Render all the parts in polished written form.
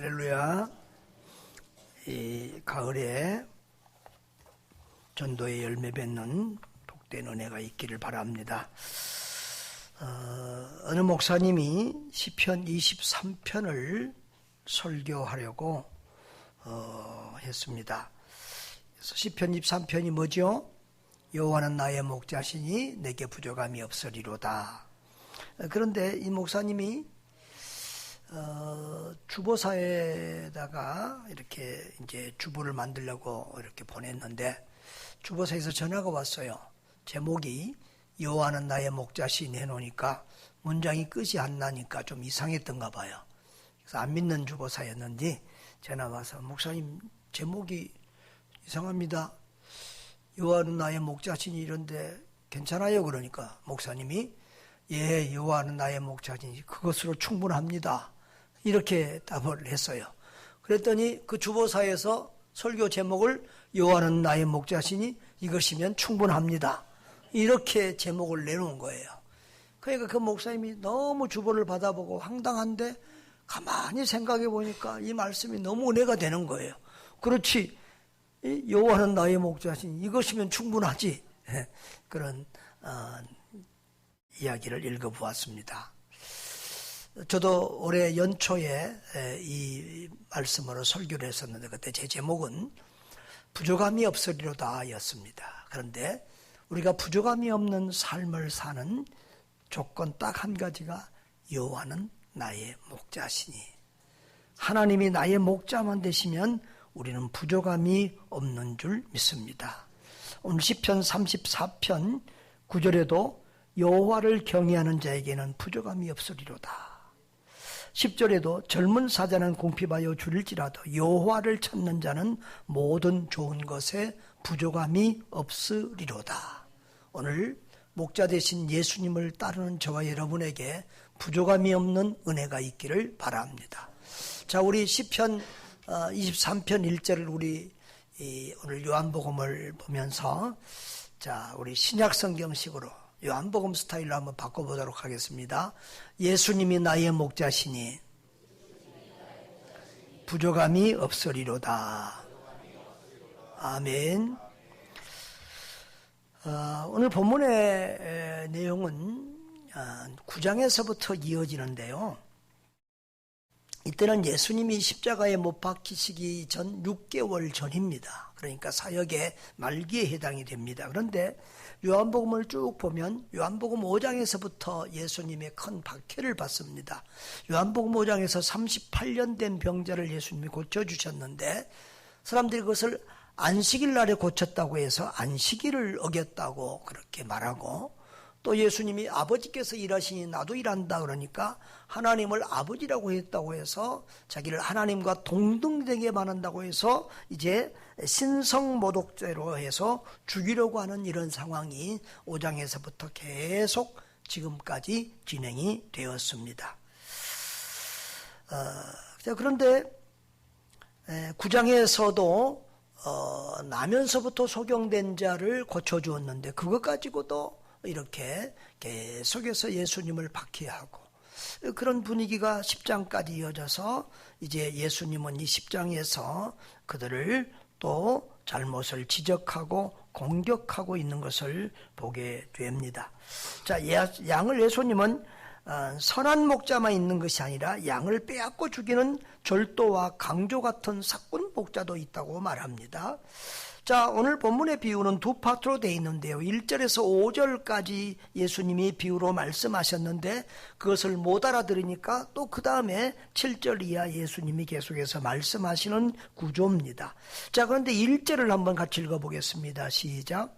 할렐루야. 이 가을에 전도의 열매 맺는 복된 은혜가 있기를 바랍니다. 어느 목사님이 시편 23편을 설교하려고 했습니다. 그래서 시편 23편이 뭐죠? 여호와는 나의 목자시니 내게 부족함이 없으리로다. 그런데 이 목사님이 주보사에다가 이렇게 이제 주보를 만들려고 이렇게 보냈는데 주보사에서 전화가 왔어요. 제목이 여호와는 나의 목자시니 해놓으니까 문장이 끝이 안 나니까 좀 이상했던가 봐요. 그래서 안 믿는 주보사였는지 전화 와서 목사님 제목이 이상합니다. 여호와는 나의 목자시니 이런데 괜찮아요? 그러니까 목사님이 예, 여호와는 나의 목자시니 그것으로 충분합니다. 이렇게 답을 했어요. 그랬더니 그 주보사에서 설교 제목을 여호와는 나의 목자시니 이것이면 충분합니다. 이렇게 제목을 내놓은 거예요. 그러니까 그 목사님이 너무 주보를 받아보고 황당한데 가만히 생각해 보니까 이 말씀이 너무 은혜가 되는 거예요. 그렇지, 여호와는 나의 목자시니 이것이면 충분하지. 그런 이야기를 읽어보았습니다. 저도 올해 연초에 이 말씀으로 설교를 했었는데 그때 제 제목은 부족함이 없으리로다 였습니다. 그런데 우리가 부족함이 없는 삶을 사는 조건 딱 한 가지가 여호와는 나의 목자시니, 하나님이 나의 목자만 되시면 우리는 부족함이 없는 줄 믿습니다. 오늘 시편 34편 9절에도 여호와를 경외하는 자에게는 부족함이 없으리로다. 10절에도 젊은 사자는 궁핍하여 줄일지라도 여호와를 찾는 자는 모든 좋은 것에 부족함이 없으리로다. 오늘 목자 되신 예수님을 따르는 저와 여러분에게 부족함이 없는 은혜가 있기를 바랍니다. 자, 우리 시편 23편 1절을 우리 오늘 요한복음을 보면서 자, 우리 신약 성경식으로 요한복음 스타일로 한번 바꿔보도록 하겠습니다. 예수님이 나의 목자시니 부족함이 없으리로다. 아멘. 오늘 본문의 내용은 9장에서부터 이어지는데요. 이때는 예수님이 십자가에 못 박히시기 전 6개월 전입니다. 그러니까 사역의 말기에 해당이 됩니다. 그런데 요한복음을 쭉 보면 요한복음 5장에서부터 예수님의 큰 박해를 받습니다. 요한복음 5장에서 38년 된 병자를 예수님이 고쳐주셨는데 사람들이 그것을 안식일 날에 고쳤다고 해서 안식일을 어겼다고 그렇게 말하고, 또 예수님이 아버지께서 일하시니 나도 일한다 그러니까 하나님을 아버지라고 했다고 해서 자기를 하나님과 동등되게 만든다고 해서 이제 신성모독죄로 해서 죽이려고 하는 이런 상황이 5장에서부터 계속 지금까지 진행이 되었습니다. 그런데 9장에서도 나면서부터 소경된 자를 고쳐주었는데 그것 가지고도 이렇게 계속해서 예수님을 박해하고 그런 분위기가 10장까지 이어져서 이제 예수님은 이 10장에서 그들을 또 잘못을 지적하고 공격하고 있는 것을 보게 됩니다. 자, 양을 예수님은 선한 목자만 있는 것이 아니라 양을 빼앗고 죽이는 절도와 강조 같은 사꾼 목자도 있다고 말합니다. 자, 오늘 본문의 비유는 두 파트로 되어 있는데요. 1절에서 5절까지 예수님이 비유로 말씀하셨는데 그것을 못 알아들으니까 또 그 다음에 7절 이하 예수님이 계속해서 말씀하시는 구조입니다. 자, 그런데 1절을 한번 같이 읽어보겠습니다. 시작.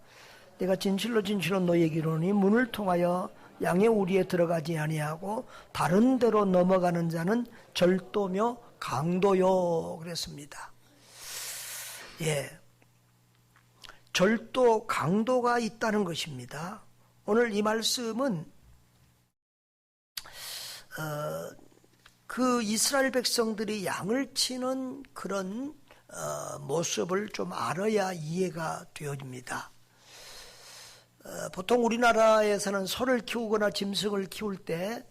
내가 진실로 진실로 너희에게 이르노니 문을 통하여 양의 우리에 들어가지 아니하고 다른 데로 넘어가는 자는 절도며 강도요 그랬습니다. 예. 절도, 강도가 있다는 것입니다. 오늘 이 말씀은 그 이스라엘 백성들이 양을 치는 그런 모습을 좀 알아야 이해가 되어집니다. 보통 우리나라에서는 소를 키우거나 짐승을 키울 때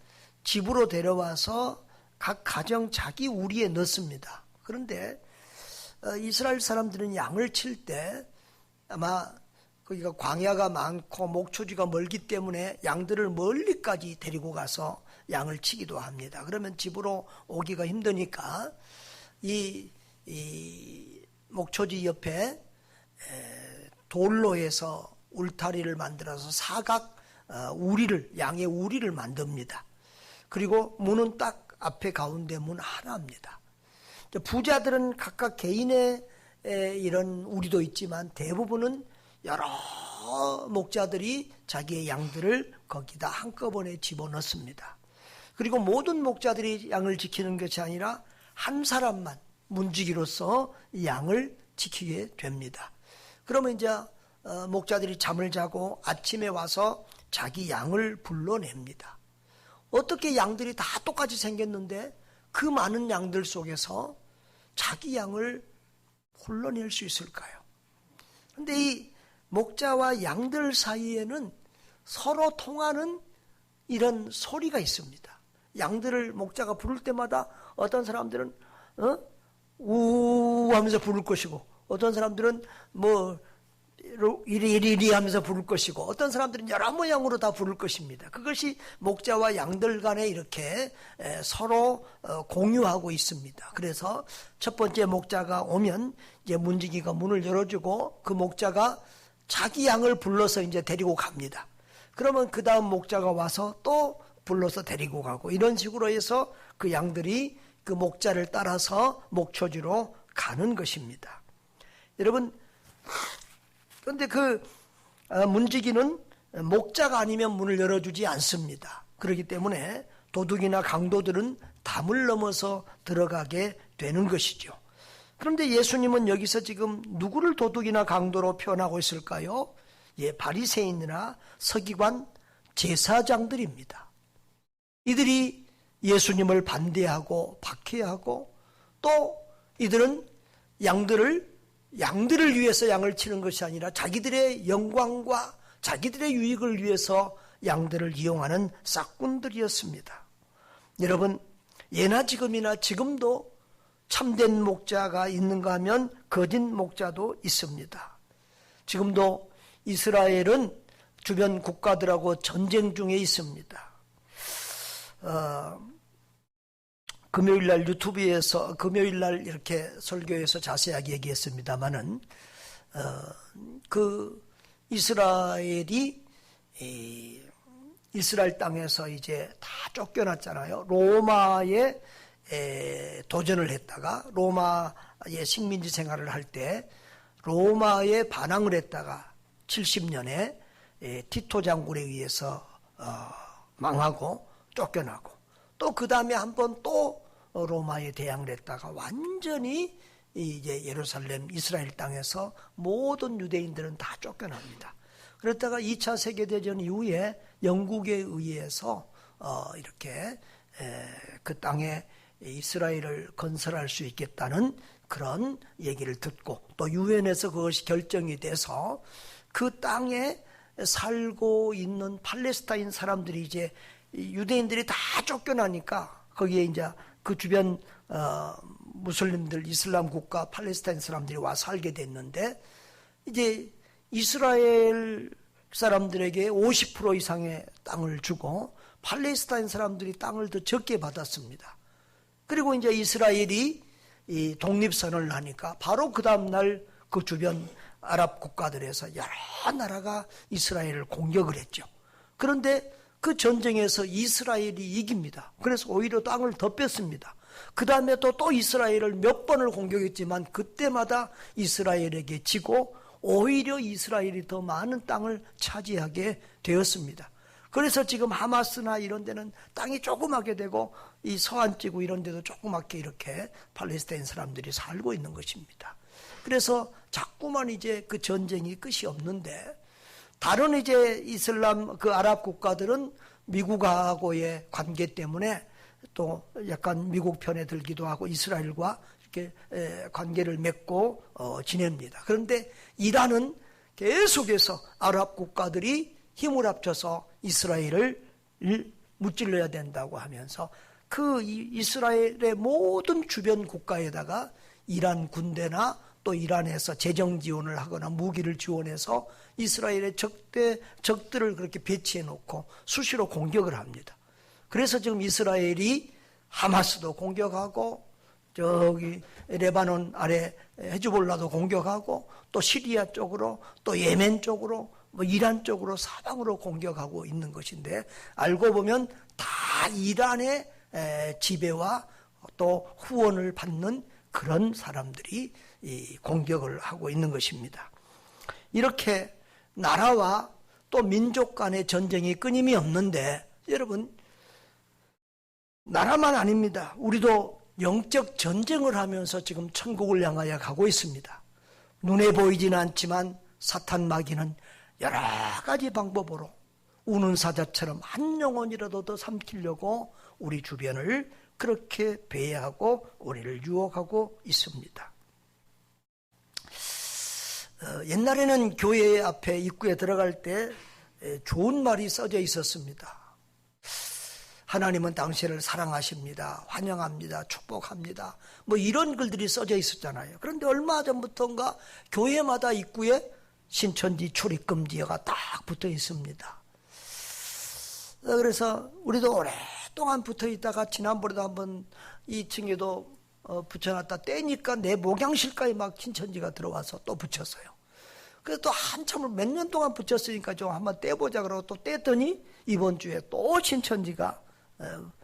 집으로 데려와서 각 가정 자기 우리에 넣습니다. 그런데 이스라엘 사람들은 양을 칠 때 아마 거기가 광야가 많고 목초지가 멀기 때문에 양들을 멀리까지 데리고 가서 양을 치기도 합니다. 그러면 집으로 오기가 힘드니까 이 목초지 옆에 돌로 해서 울타리를 만들어서 사각 양의 우리를 만듭니다. 그리고 문은 딱 앞에 가운데 문 하나입니다. 부자들은 각각 개인의 이런 우리도 있지만 대부분은 여러 목자들이 자기의 양들을 거기다 한꺼번에 집어넣습니다. 그리고 모든 목자들이 양을 지키는 것이 아니라 한 사람만 문지기로서 양을 지키게 됩니다. 그러면 이제 목자들이 잠을 자고 아침에 와서 자기 양을 불러냅니다. 어떻게 양들이 다 똑같이 생겼는데 그 많은 양들 속에서 자기 양을 불러낼 수 있을까요? 그런데 이 목자와 양들 사이에는 서로 통하는 이런 소리가 있습니다. 양들을 목자가 부를 때마다 어떤 사람들은 우 하면서 부를 것이고 어떤 사람들은 뭐 이리 하면서 부를 것이고 어떤 사람들은 여러 모양으로 다 부를 것입니다. 그것이 목자와 양들 간에 이렇게 서로 공유하고 있습니다. 그래서 첫 번째 목자가 오면 이제 문지기가 문을 열어주고 그 목자가 자기 양을 불러서 이제 데리고 갑니다. 그러면 그 다음 목자가 와서 또 불러서 데리고 가고 이런 식으로 해서 그 양들이 그 목자를 따라서 목초지로 가는 것입니다. 여러분, 그런데 그 문지기는 목자가 아니면 문을 열어주지 않습니다. 그렇기 때문에 도둑이나 강도들은 담을 넘어서 들어가게 되는 것이죠. 그런데 예수님은 여기서 지금 누구를 도둑이나 강도로 표현하고 있을까요? 바리새인이나 서기관, 제사장들입니다. 이들이 예수님을 반대하고 박해하고 또 이들은 양들을 위해서 양을 치는 것이 아니라 자기들의 영광과 자기들의 유익을 위해서 양들을 이용하는 싹꾼들이었습니다. 여러분, 예나 지금이나 지금도 참된 목자가 있는가 하면 거짓 목자도 있습니다. 지금도 이스라엘은 주변 국가들하고 전쟁 중에 있습니다. 금요일날 유튜브에서 금요일날 이렇게 설교에서 자세하게 얘기했습니다마는 그 이스라엘이 이스라엘 땅에서 이제 다 쫓겨났잖아요. 로마에 도전을 했다가 로마의 식민지 생활을 할 때 로마에 반항을 했다가 70년에 티토 장군에 의해서 망하고 쫓겨나고 또 그 다음에 한번 또 로마에 대항을 했다가 완전히 이제 예루살렘 이스라엘 땅에서 모든 유대인들은 다 쫓겨납니다. 그랬다가 2차 세계대전 이후에 영국에 의해서 이렇게 그 땅에 이스라엘을 건설할 수 있겠다는 그런 얘기를 듣고 또 유엔에서 그것이 결정이 돼서 그 땅에 살고 있는 팔레스타인 사람들이 이제 유대인들이 다 쫓겨나니까 거기에 이제 그 주변 무슬림들 이슬람 국가 팔레스타인 사람들이 와 살게 됐는데 이제 이스라엘 사람들에게 50% 이상의 땅을 주고 팔레스타인 사람들이 땅을 더 적게 받았습니다. 그리고 이제 이스라엘이 이 독립선언을 하니까 바로 그 다음날 그 주변 아랍 국가들에서 여러 나라가 이스라엘을 공격을 했죠. 그런데 그 전쟁에서 이스라엘이 이깁니다. 그래서 오히려 땅을 더 뺐습니다. 그 다음에 또 이스라엘을 몇 번을 공격했지만 그때마다 이스라엘에게 지고 오히려 이스라엘이 더 많은 땅을 차지하게 되었습니다. 그래서 지금 하마스나 이런 데는 땅이 조그맣게 되고 이 서안지구 이런 데도 조그맣게 이렇게 팔레스타인 사람들이 살고 있는 것입니다. 그래서 자꾸만 이제 그 전쟁이 끝이 없는데 다른 이제 이슬람 그 아랍 국가들은 미국하고의 관계 때문에 또 약간 미국 편에 들기도 하고 이스라엘과 이렇게 관계를 맺고 지냅니다. 그런데 이란은 계속해서 아랍 국가들이 힘을 합쳐서 이스라엘을 무찔러야 된다고 하면서 그 이스라엘의 모든 주변 국가에다가 이란 군대나 또 이란에서 재정 지원을 하거나 무기를 지원해서 이스라엘의 적들을 그렇게 배치해 놓고 수시로 공격을 합니다. 그래서 지금 이스라엘이 하마스도 공격하고 저기 레바논 아래 헤즈볼라도 공격하고 또 시리아 쪽으로 또 예멘 쪽으로 뭐 이란 쪽으로 사방으로 공격하고 있는 것인데, 알고 보면 다 이란의 지배와 또 후원을 받는 그런 사람들이 이 공격을 하고 있는 것입니다. 이렇게 나라와 또 민족 간의 전쟁이 끊임이 없는데, 여러분, 나라만 아닙니다. 우리도 영적 전쟁을 하면서 지금 천국을 향하여 가고 있습니다. 눈에 보이지는 않지만 사탄 마귀는 여러 가지 방법으로 우는 사자처럼 한 영혼이라도 더 삼키려고 우리 주변을 그렇게 배회하고 우리를 유혹하고 있습니다. 옛날에는 교회 앞에 입구에 들어갈 때 좋은 말이 써져 있었습니다. 하나님은 당신을 사랑하십니다. 환영합니다. 축복합니다. 뭐 이런 글들이 써져 있었잖아요. 그런데 얼마 전부터인가 교회마다 입구에 신천지 출입금지가 딱 붙어 있습니다. 그래서 우리도 오랫동안 붙어 있다가 지난번에도 한번 2층에도 붙여놨다 떼니까 내 목양실까지 막 신천지가 들어와서 또 붙였어요. 그래서 또 한참을 몇 년 동안 붙였으니까 좀 한번 떼보자 그러고 또 떼더니 이번 주에 또 신천지가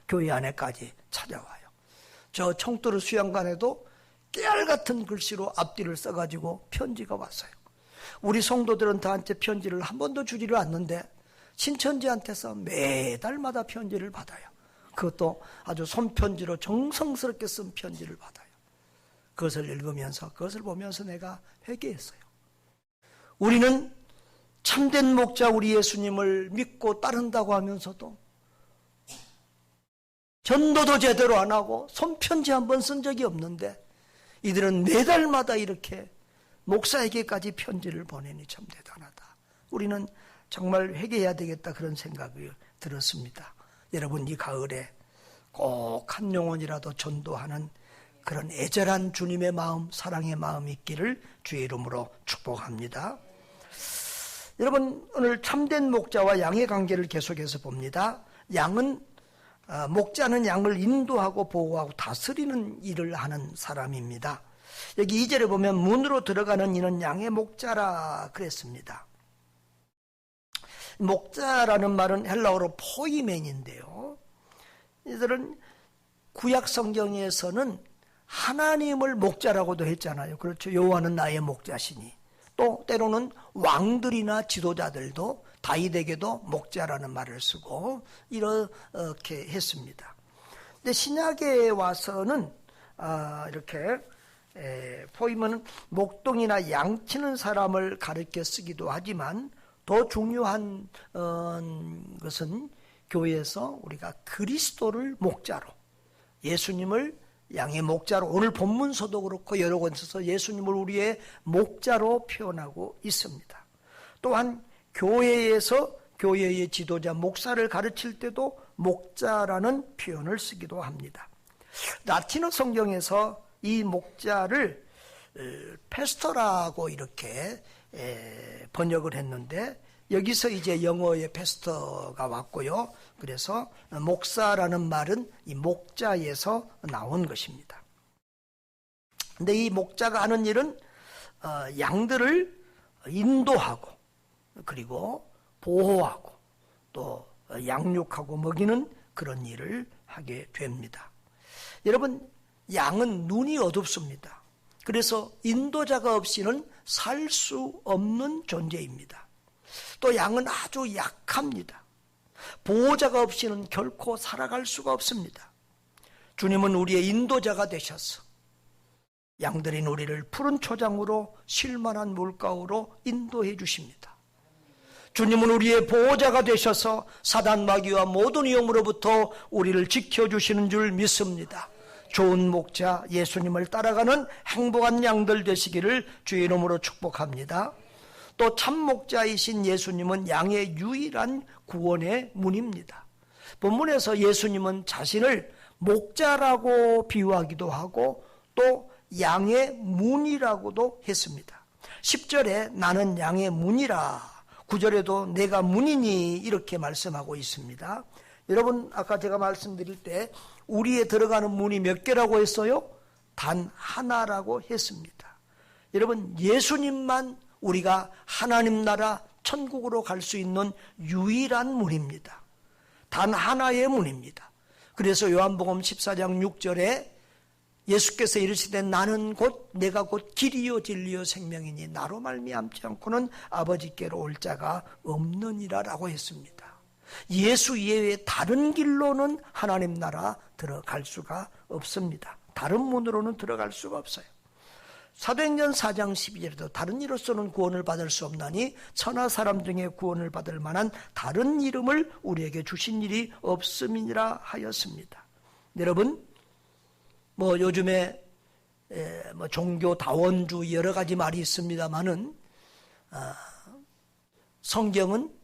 교회 안에까지 찾아와요. 저 청도르 수양관에도 깨알같은 글씨로 앞뒤를 써가지고 편지가 왔어요. 우리 성도들은 다한테 편지를 한 번도 주지를 않는데 신천지한테서 매달마다 편지를 받아요. 그것도 아주 손편지로 정성스럽게 쓴 편지를 받아요. 그것을 읽으면서, 그것을 보면서 내가 회개했어요. 우리는 참된 목자 우리 예수님을 믿고 따른다고 하면서도 전도도 제대로 안 하고 손편지 한 번 쓴 적이 없는데 이들은 매달마다 이렇게 목사에게까지 편지를 보내니 참 대단하다. 우리는 정말 회개해야 되겠다, 그런 생각이 들었습니다. 여러분, 이 가을에 꼭 한 영혼이라도 전도하는 그런 애절한 주님의 마음, 사랑의 마음이 있기를 주의 이름으로 축복합니다. 여러분, 오늘 참된 목자와 양의 관계를 계속해서 봅니다. 목자는 양을 인도하고 보호하고 다스리는 일을 하는 사람입니다. 여기 2절에 보면 문으로 들어가는 이는 양의 목자라 그랬습니다. 목자라는 말은 헬라어로 포이멘인데요. 이들은 구약 성경에서는 하나님을 목자라고도 했잖아요. 그렇죠. 여호와는 나의 목자시니. 또 때로는 왕들이나 지도자들도 다윗에게도 목자라는 말을 쓰고 이렇게 했습니다. 근데 신약에 와서는 이렇게 포이면은 목동이나 양치는 사람을 가르쳐 쓰기도 하지만 더 중요한 것은 교회에서 우리가 그리스도를 목자로, 예수님을 양의 목자로, 오늘 본문서도 그렇고 여러 곳에서 예수님을 우리의 목자로 표현하고 있습니다. 또한 교회에서 교회의 지도자 목사를 가르칠 때도 목자라는 표현을 쓰기도 합니다. 라틴어 성경에서 이 목자를 패스터라고 이렇게 번역을 했는데 여기서 이제 영어의 패스터가 왔고요. 그래서 목사라는 말은 이 목자에서 나온 것입니다. 근데 이 목자가 하는 일은 양들을 인도하고 그리고 보호하고 또 양육하고 먹이는 그런 일을 하게 됩니다. 여러분, 양은 눈이 어둡습니다. 그래서 인도자가 없이는 살 수 없는 존재입니다. 또 양은 아주 약합니다. 보호자가 없이는 결코 살아갈 수가 없습니다. 주님은 우리의 인도자가 되셔서 양들인 우리를 푸른 초장으로 쉴만한 물가로 인도해 주십니다. 주님은 우리의 보호자가 되셔서 사단 마귀와 모든 위험으로부터 우리를 지켜주시는 줄 믿습니다. 좋은 목자 예수님을 따라가는 행복한 양들 되시기를 주의 이름으로 축복합니다. 또 참목자이신 예수님은 양의 유일한 구원의 문입니다. 본문에서 예수님은 자신을 목자라고 비유하기도 하고 또 양의 문이라고도 했습니다. 10절에 나는 양의 문이라, 9절에도 내가 문이니 이렇게 말씀하고 있습니다. 여러분, 아까 제가 말씀드릴 때 우리에 들어가는 문이 몇 개라고 했어요? 단 하나라고 했습니다. 여러분, 예수님만 우리가 하나님 나라 천국으로 갈 수 있는 유일한 문입니다. 단 하나의 문입니다. 그래서 요한복음 14장 6절에 예수께서 이르시되 나는 내가 곧 길이요 진리요 생명이니 나로 말미암지 않고는 아버지께로 올 자가 없느니라 라고 했습니다. 예수 이외에 다른 길로는 하나님 나라 들어갈 수가 없습니다. 다른 문으로는 들어갈 수가 없어요. 사도행전 4장 12절에도 다른 이로서는 구원을 받을 수 없나니 천하 사람 중에 구원을 받을 만한 다른 이름을 우리에게 주신 일이 없음이니라 하였습니다. 여러분, 요즘에 종교 다원주 여러 가지 말이 있습니다만은 성경은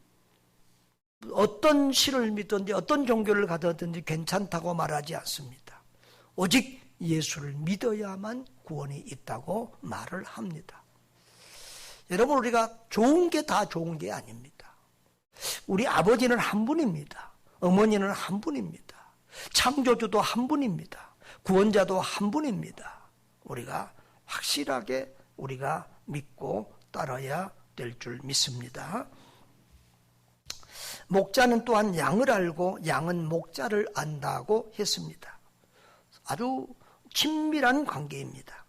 어떤 신을 믿든지 어떤 종교를 가졌든지 괜찮다고 말하지 않습니다. 오직 예수를 믿어야만 구원이 있다고 말을 합니다. 여러분, 우리가 좋은 게 다 좋은 게 아닙니다. 우리 아버지는 한 분입니다. 어머니는 한 분입니다. 창조주도 한 분입니다. 구원자도 한 분입니다. 우리가 확실하게 우리가 믿고 따라야 될 줄 믿습니다. 목자는 또한 양을 알고 양은 목자를 안다고 했습니다. 아주 친밀한 관계입니다.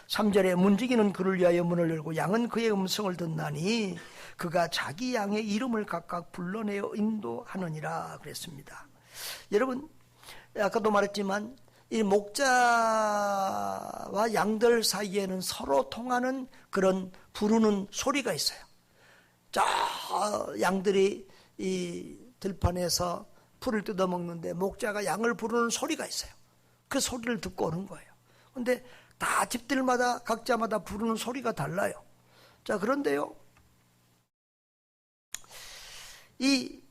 3절에 문지기는 그를 위하여 문을 열고 양은 그의 음성을 듣나니 그가 자기 양의 이름을 각각 불러내어 인도하느니라 그랬습니다. 여러분, 아까도 말했지만 이 목자와 양들 사이에는 서로 통하는 그런 부르는 소리가 있어요. 저 양들이 이 들판에서 풀을 뜯어먹는데 목자가 양을 부르는 소리가 있어요. 그 소리를 듣고 오는 거예요. 그런데 다 집들마다 각자마다 부르는 소리가 달라요. 자, 그런데요, 이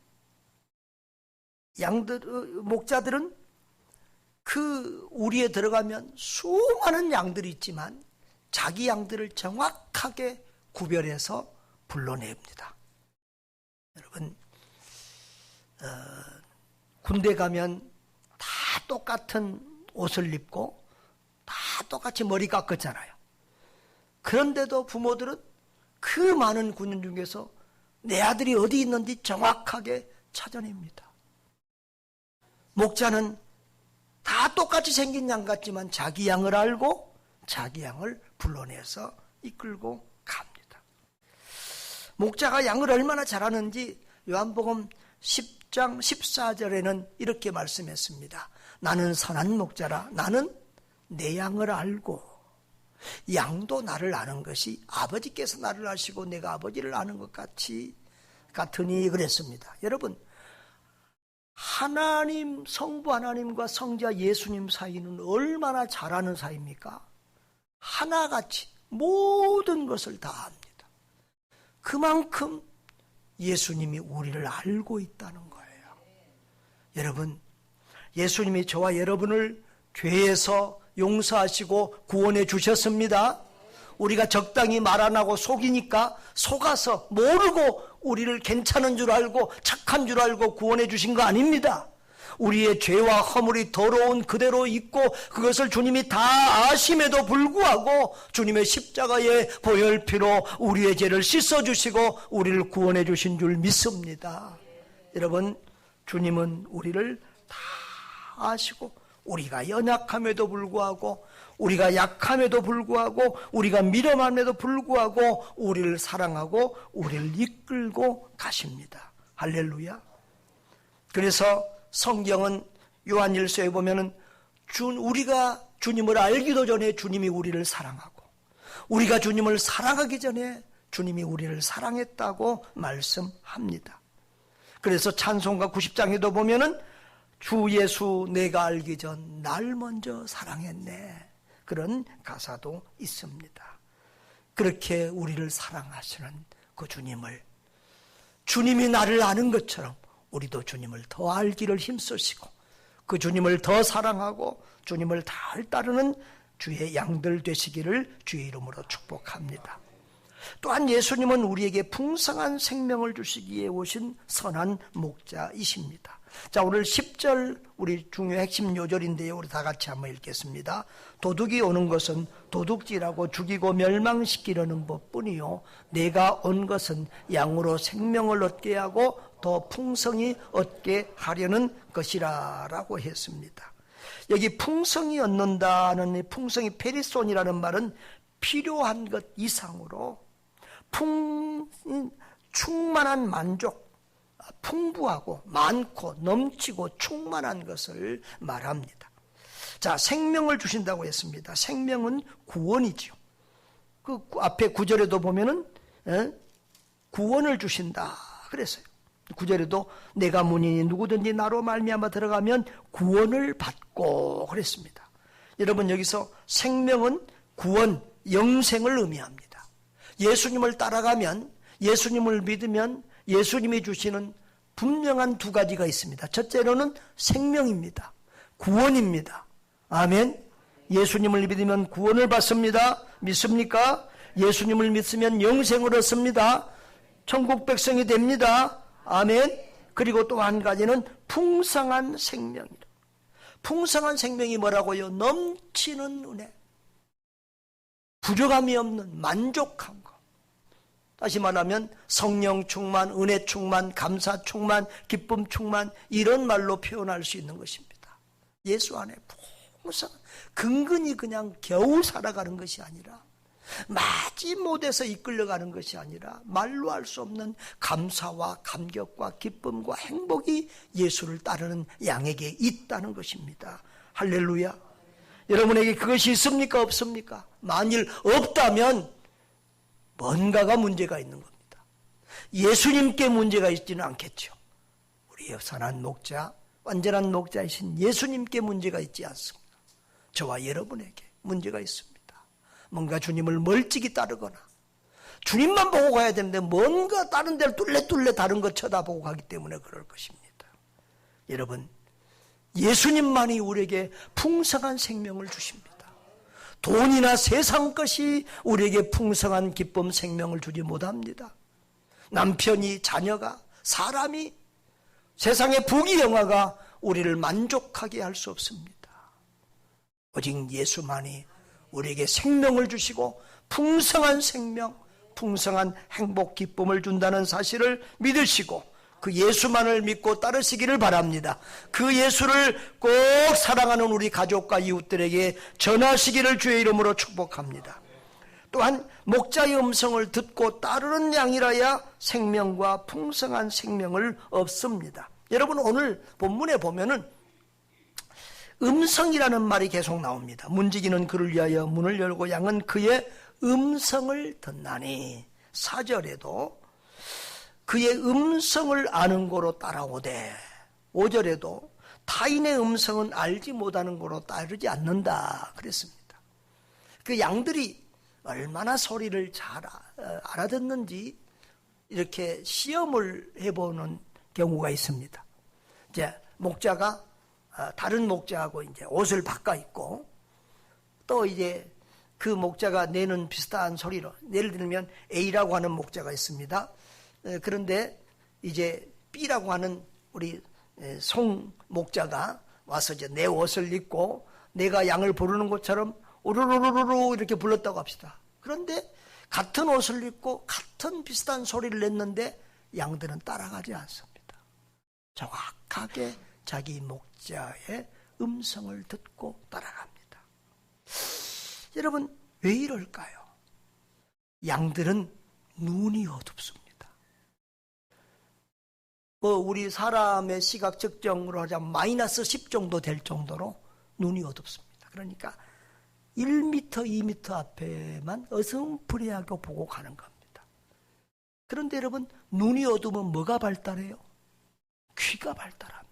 목자들은 그 우리에 들어가면 수많은 양들이 있지만 자기 양들을 정확하게 구별해서 불러냅니다. 여러분, 군대 가면 다 똑같은 옷을 입고 다 똑같이 머리 깎았잖아요. 그런데도 부모들은 그 많은 군인 중에서 내 아들이 어디 있는지 정확하게 찾아냅니다. 목자는 다 똑같이 생긴 양 같지만 자기 양을 알고 자기 양을 불러내서 이끌고 갑니다. 목자가 양을 얼마나 잘하는지 요한복음 10장 14절에는 이렇게 말씀했습니다. 나는 선한 목자라. 나는 내 양을 알고 양도 나를 아는 것이 아버지께서 나를 아시고 내가 아버지를 아는 것 같으니 그랬습니다. 여러분, 하나님, 성부 하나님과 성자 예수님 사이는 얼마나 잘하는 사이입니까? 하나같이 모든 것을 다 압니다. 그만큼 예수님이 우리를 알고 있다는 거예요. 여러분, 예수님이 저와 여러분을 죄에서 용서하시고 구원해 주셨습니다. 우리가 적당히 말 안 하고 속이니까 속아서 모르고 우리를 괜찮은 줄 알고 착한 줄 알고 구원해 주신 거 아닙니다. 우리의 죄와 허물이 더러운 그대로 있고 그것을 주님이 다 아심에도 불구하고 주님의 십자가의 보혈피로 우리의 죄를 씻어주시고 우리를 구원해 주신 줄 믿습니다. 여러분, 주님은 우리를 다 아시고 우리가 연약함에도 불구하고 우리가 약함에도 불구하고 우리가 미련함에도 불구하고 우리를 사랑하고 우리를 이끌고 가십니다. 할렐루야. 그래서 성경은 요한일서에 보면은 우리가 주님을 알기도 전에 주님이 우리를 사랑하고 우리가 주님을 사랑하기 전에 주님이 우리를 사랑했다고 말씀합니다. 그래서 찬송가 90장에도 보면은 주 예수 내가 알기 전 날 먼저 사랑했네. 그런 가사도 있습니다. 그렇게 우리를 사랑하시는 그 주님이 나를 아는 것처럼 우리도 주님을 더 알기를 힘쓰시고 그 주님을 더 사랑하고 주님을 잘 따르는 주의 양들 되시기를 주의 이름으로 축복합니다. 또한 예수님은 우리에게 풍성한 생명을 주시기에 오신 선한 목자이십니다. 자, 오늘 10절 우리 중요 핵심 요절인데요. 우리 다 같이 한번 읽겠습니다. 도둑이 오는 것은 도둑질하고 죽이고 멸망시키려는 것뿐이요 내가 온 것은 양으로 생명을 얻게 하고 더 풍성히 얻게 하려는 것이라 라고 했습니다. 여기 풍성히 얻는다는 이 풍성히 페리손이라는 말은 필요한 것 이상으로 충만한 만족, 풍부하고 많고 넘치고 충만한 것을 말합니다. 자, 생명을 주신다고 했습니다. 생명은 구원이죠. 그 앞에 9절에도 보면은 구원을 주신다 그랬어요. 9절에도 내가 문이니 누구든지 나로 말미암아 들어가면 구원을 받고 그랬습니다. 여러분, 여기서 생명은 구원, 영생을 의미합니다. 예수님을 따라가면, 예수님을 믿으면 예수님이 주시는 분명한 두 가지가 있습니다. 첫째로는 생명입니다. 구원입니다. 아멘. 예수님을 믿으면 구원을 받습니다. 믿습니까? 예수님을 믿으면 영생을 얻습니다. 천국 백성이 됩니다. 아멘. 그리고 또 한 가지는 풍성한 생명이다. 풍성한 생명이 뭐라고요? 넘치는 은혜, 부족함이 없는 만족한 것. 다시 말하면 성령 충만, 은혜 충만, 감사 충만, 기쁨 충만, 이런 말로 표현할 수 있는 것입니다. 예수 안에 풍성한, 근근히 그냥 겨우 살아가는 것이 아니라, 마지못해서 이끌려가는 것이 아니라 말로 할 수 없는 감사와 감격과 기쁨과 행복이 예수를 따르는 양에게 있다는 것입니다. 할렐루야. 여러분에게 그것이 있습니까? 없습니까? 만일 없다면 뭔가가 문제가 있는 겁니다. 예수님께 문제가 있지는 않겠죠. 우리의 선한 목자, 완전한 목자이신 예수님께 문제가 있지 않습니다. 저와 여러분에게 문제가 있습니다. 뭔가 주님을 멀찍이 따르거나 주님만 보고 가야 되는데 뭔가 다른 데를 뚫레 다른 것 쳐다보고 가기 때문에 그럴 것입니다. 여러분, 예수님만이 우리에게 풍성한 생명을 주십니다. 돈이나 세상 것이 우리에게 풍성한 기쁨, 생명을 주지 못합니다. 남편이, 자녀가, 사람이, 세상의 부귀영화가 우리를 만족하게 할 수 없습니다. 오직 예수만이 우리에게 생명을 주시고 풍성한 생명, 풍성한 행복, 기쁨을 준다는 사실을 믿으시고 그 예수만을 믿고 따르시기를 바랍니다. 그 예수를 꼭 사랑하는 우리 가족과 이웃들에게 전하시기를 주의 이름으로 축복합니다. 또한 목자의 음성을 듣고 따르는 양이라야 생명과 풍성한 생명을 얻습니다. 여러분, 오늘 본문에 보면은 음성이라는 말이 계속 나옵니다. 문지기는 그를 위하여 문을 열고 양은 그의 음성을 듣나니, 4절에도 그의 음성을 아는 고로 따라오되, 5절에도 타인의 음성은 알지 못하는 고로 따르지 않는다 그랬습니다. 그 양들이 얼마나 소리를 잘 알아듣는지 이렇게 시험을 해보는 경우가 있습니다. 이제 목자가 다른 목자하고 이제 옷을 바꿔 입고 또 이제 그 목자가 내는 비슷한 소리로, 예를 들면 A라고 하는 목자가 있습니다. 그런데 이제 B라고 하는 우리 송 목자가 와서 이제 내 옷을 입고 내가 양을 부르는 것처럼 우르르르르 이렇게 불렀다고 합시다. 그런데 같은 옷을 입고 같은 비슷한 소리를 냈는데 양들은 따라가지 않습니다. 정확하게 자기 목자의 음성을 듣고 따라갑니다. 여러분, 왜 이럴까요? 양들은 눈이 어둡습니다. 우리 사람의 시각 측정으로 하자면 마이너스 10 정도 될 정도로 눈이 어둡습니다. 그러니까 1m, 2m 앞에만 어슴푸레하게 보고 가는 겁니다. 그런데 여러분, 눈이 어두우면 뭐가 발달해요? 귀가 발달합니다.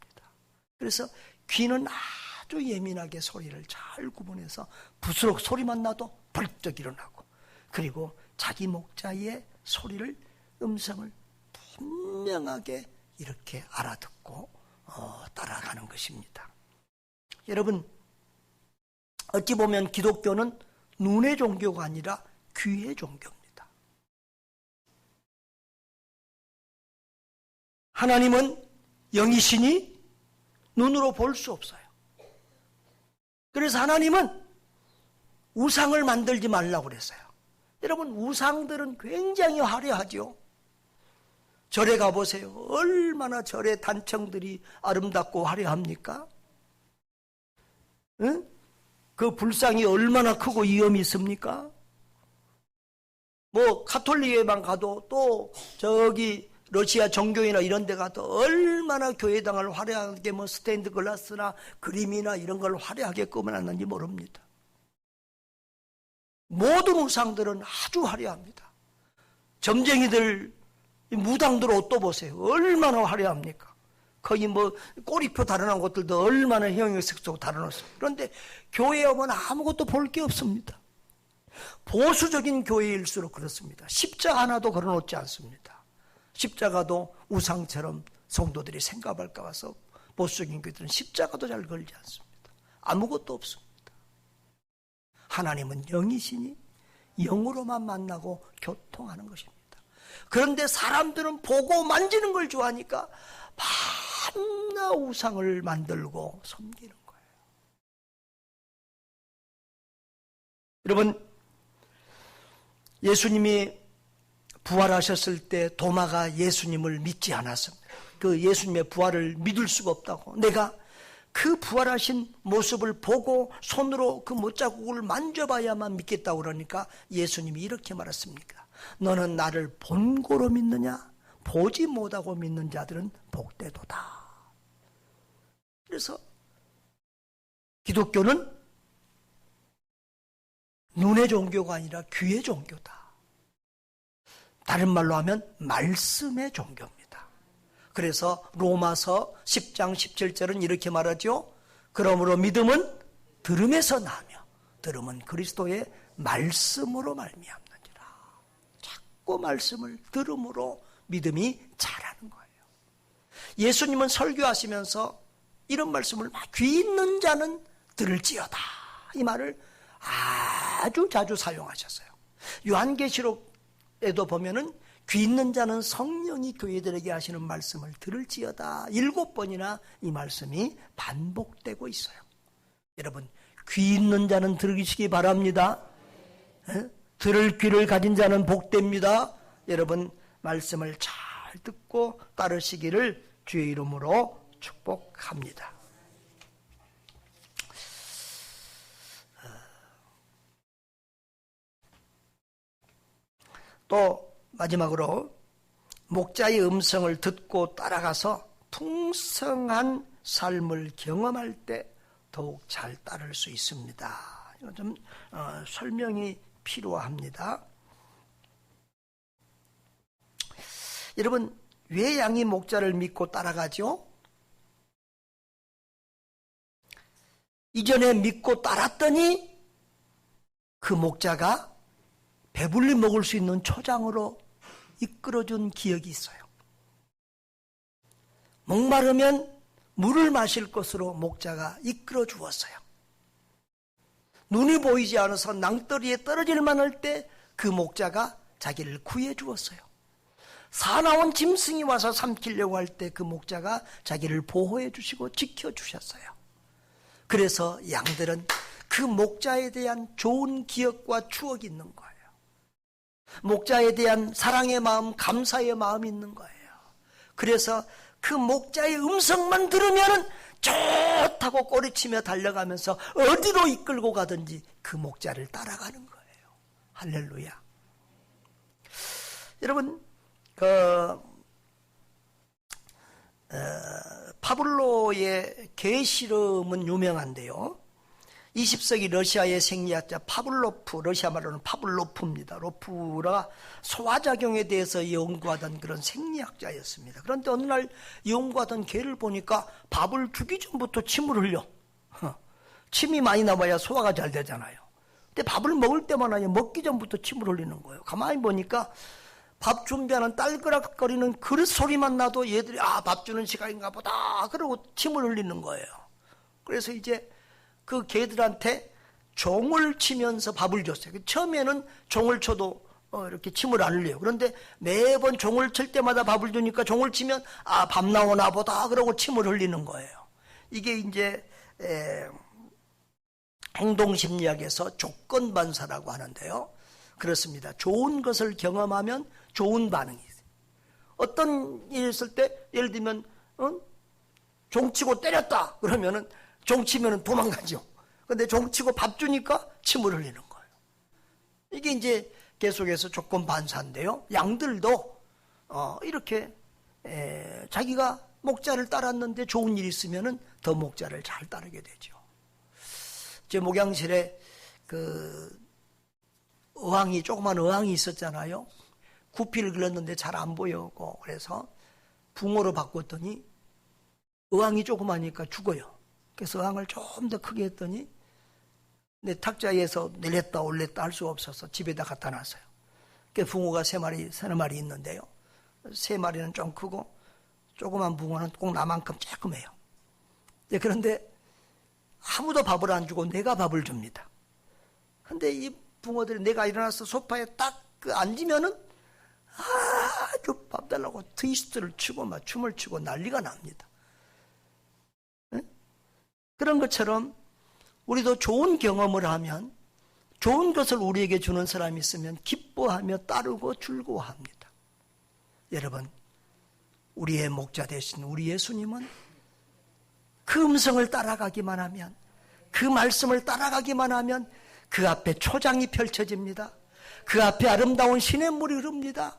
그래서 귀는 아주 예민하게 소리를 잘 구분해서 부스럭 소리만 나도 벌떡 일어나고, 그리고 자기 목자의 소리를, 음성을 분명하게 이렇게 알아듣고 따라가는 것입니다. 여러분, 어찌 보면 기독교는 눈의 종교가 아니라 귀의 종교입니다. 하나님은 영이시니 눈으로 볼 수 없어요. 그래서 하나님은 우상을 만들지 말라고 그랬어요. 여러분, 우상들은 굉장히 화려하죠. 절에 가보세요. 얼마나 절의 단청들이 아름답고 화려합니까? 응? 그 불상이 얼마나 크고 위엄이 있습니까? 뭐 가톨릭에만 가도 또 저기 러시아 정교회나 이런 데 가도 얼마나 교회당을 화려하게 뭐 스테인드 글라스나 그림이나 이런 걸 화려하게 꾸며놨는지 모릅니다. 모든 우상들은 아주 화려합니다. 점쟁이들 무당들 옷도 보세요. 얼마나 화려합니까? 거기 뭐 꼬리표 달아난 것들도 얼마나 형형색색 달아놨어요. 그런데 교회에 오면 아무것도 볼 게 없습니다. 보수적인 교회일수록 그렇습니다. 십자가 하나도 걸어놓지 않습니다. 십자가도 우상처럼 성도들이 생각할까 봐서 보수적인 교회들은 십자가도 잘 걸지 않습니다. 아무것도 없습니다. 하나님은 영이시니 영으로만 만나고 교통하는 것입니다. 그런데 사람들은 보고 만지는 걸 좋아하니까 밤낮 우상을 만들고 섬기는 거예요. 여러분, 예수님이 부활하셨을 때 도마가 예수님을 믿지 않았습니다. 그 예수님의 부활을 믿을 수가 없다고. 내가 그 부활하신 모습을 보고 손으로 그 못자국을 만져봐야만 믿겠다고 그러니까 예수님이 이렇게 말했습니까? 너는 나를 본고로 믿느냐? 보지 못하고 믿는 자들은 복되도다. 그래서 기독교는 눈의 종교가 아니라 귀의 종교다. 다른 말로 하면 말씀의 종교입니다. 그래서 로마서 10장 17절은 이렇게 말하죠. 그러므로 믿음은 들음에서 나며 들음은 그리스도의 말씀으로 말미암느니라. 자꾸 말씀을 들음으로 믿음이 자라는 거예요. 예수님은 설교하시면서 이런 말씀을 막 귀 있는 자는 들을지어다. 이 말을 아주 자주 사용하셨어요. 요한계시록에도 보면은 귀 있는 자는 성령이 교회들에게 하시는 말씀을 들을지어다. 7번이나 이 말씀이 반복되고 있어요. 여러분, 귀 있는 자는 들으시기 바랍니다. 들을 귀를 가진 자는 복됩니다. 여러분, 말씀을 잘 듣고 따르시기를 주의 이름으로 축복합니다. 또 마지막으로 목자의 음성을 듣고 따라가서 풍성한 삶을 경험할 때 더욱 잘 따를 수 있습니다. 이거 좀 설명이 필요합니다. 여러분, 왜 양이 목자를 믿고 따라가죠? 이전에 믿고 따랐더니 그 목자가 배불리 먹을 수 있는 초장으로 이끌어준 기억이 있어요. 목마르면 물을 마실 것으로 목자가 이끌어 주었어요. 눈이 보이지 않아서 낭떠리에 떨어질 만할 때 그 목자가 자기를 구해 주었어요. 사나운 짐승이 와서 삼키려고 할 때 그 목자가 자기를 보호해 주시고 지켜 주셨어요. 그래서 양들은 그 목자에 대한 좋은 기억과 추억이 있는 거예요. 목자에 대한 사랑의 마음, 감사의 마음이 있는 거예요. 그래서 그 목자의 음성만 들으면 좋다고 꼬리치며 달려가면서 어디로 이끌고 가든지 그 목자를 따라가는 거예요. 할렐루야. 여러분, 파블로의 계시름은 유명한데요. 20세기 러시아의 생리학자 파블로프, 러시아 말로는 파블로프입니다. 로프가 소화작용에 대해서 연구하던 그런 생리학자였습니다. 그런데 어느 날 연구하던 개를 보니까 밥을 주기 전부터 침을 흘려. 침이 많이 나와야 소화가 잘 되잖아요. 근데 밥을 먹을 때마다 먹기 전부터 침을 흘리는 거예요. 가만히 보니까 밥 준비하는 딸그락거리는 그릇 소리만 나도 얘들이 밥 주는 시간인가 보다 그러고 침을 흘리는 거예요. 그래서 이제 그 개들한테 종을 치면서 밥을 줬어요. 처음에는 종을 쳐도 이렇게 침을 안 흘려요. 그런데 매번 종을 칠 때마다 밥을 주니까 종을 치면 밥 나오나 보다 그러고 침을 흘리는 거예요. 이게 이제 행동심리학에서 조건반사라고 하는데요. 그렇습니다. 좋은 것을 경험하면 좋은 반응이 있어요. 어떤 일이 있을 때 예를 들면 종치고 때렸다 그러면은 종치면은 도망가죠. 근데 종치고 밥 주니까 침을 흘리는 거예요. 이게 이제 계속해서 조건반사인데요. 양들도 이렇게 자기가 목자를 따랐는데 좋은 일이 있으면은 더 목자를 잘 따르게 되죠. 제 목양실에 조그만 어항이 있었잖아요. 구피를 걸었는데 잘 안 보이고 그래서 붕어로 바꿨더니 어항이 조그마니까 죽어요. 그래서 어항을 좀 더 크게 했더니 내 탁자에서 내렸다 올렸다 할 수 없어서 집에다 갖다 놨어요. 붕어가 서너 마리 있는데요. 3마리는 좀 크고 조그만 붕어는 꼭 나만큼 조그매요. 그런데 아무도 밥을 안 주고 내가 밥을 줍니다. 근데 이 붕어들이 내가 일어나서 소파에 딱 앉으면은 아주 밥 달라고 트위스트를 치고 막 춤을 추고 난리가 납니다. 그런 것처럼 우리도 좋은 경험을 하면 좋은 것을 우리에게 주는 사람이 있으면 기뻐하며 따르고 즐거워합니다. 여러분, 우리의 목자 되신 우리 예수님은 그 음성을 따라가기만 하면, 그 말씀을 따라가기만 하면 그 앞에 초장이 펼쳐집니다. 그 앞에 아름다운 시냇물이 흐릅니다.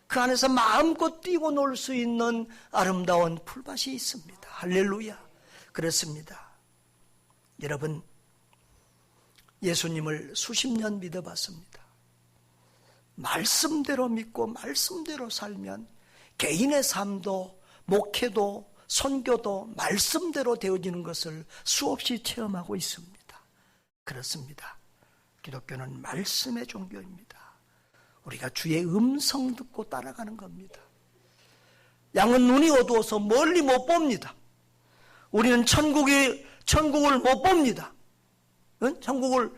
그 안에서 마음껏 뛰고 놀 수 있는 아름다운 풀밭이 있습니다. 할렐루야. 그렇습니다. 여러분, 예수님을 수십 년 믿어봤습니다. 말씀대로 믿고 말씀대로 살면 개인의 삶도 목회도 선교도 말씀대로 되어지는 것을 수없이 체험하고 있습니다. 그렇습니다. 기독교는 말씀의 종교입니다. 우리가 주의 음성 듣고 따라가는 겁니다. 양은 눈이 어두워서 멀리 못 봅니다. 우리는 천국을 못 봅니다. 천국을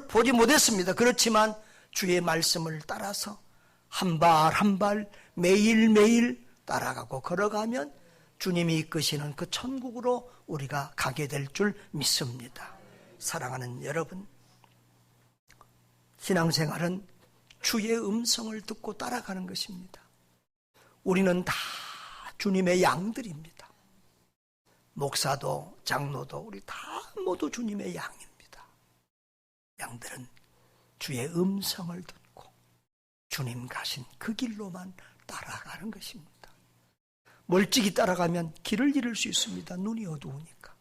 보지 못했습니다. 그렇지만 주의 말씀을 따라서 한 발 한 발 매일매일 따라가고 걸어가면 주님이 이끄시는 그 천국으로 우리가 가게 될 줄 믿습니다. 사랑하는 여러분, 신앙생활은 주의 음성을 듣고 따라가는 것입니다. 우리는 다 주님의 양들입니다. 목사도 장로도 우리 다 모두 주님의 양입니다. 양들은 주의 음성을 듣고 주님 가신 그 길로만 따라가는 것입니다. 멀찍이 따라가면 길을 잃을 수 있습니다. 눈이 어두우니까.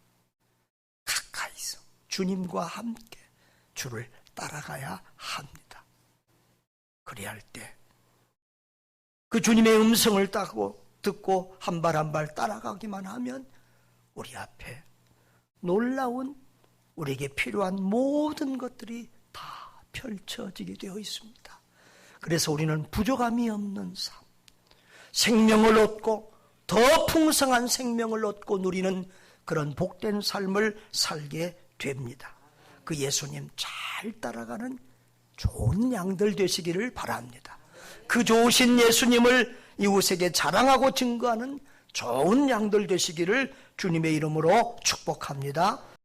가까이서 주님과 함께 주를 따라가야 합니다. 그래야 할 때 그 주님의 음성을 듣고 한 발 한 발 따라가기만 하면 우리 앞에 놀라운 우리에게 필요한 모든 것들이 다 펼쳐지게 되어 있습니다. 그래서 우리는 부족함이 없는 삶, 생명을 얻고 더 풍성한 생명을 얻고 누리는 그런 복된 삶을 살게 됩니다. 그 예수님 잘 따라가는 좋은 양들 되시기를 바랍니다. 그 좋으신 예수님을 이웃에게 자랑하고 증거하는 좋은 양들 되시기를 주님의 이름으로 축복합니다.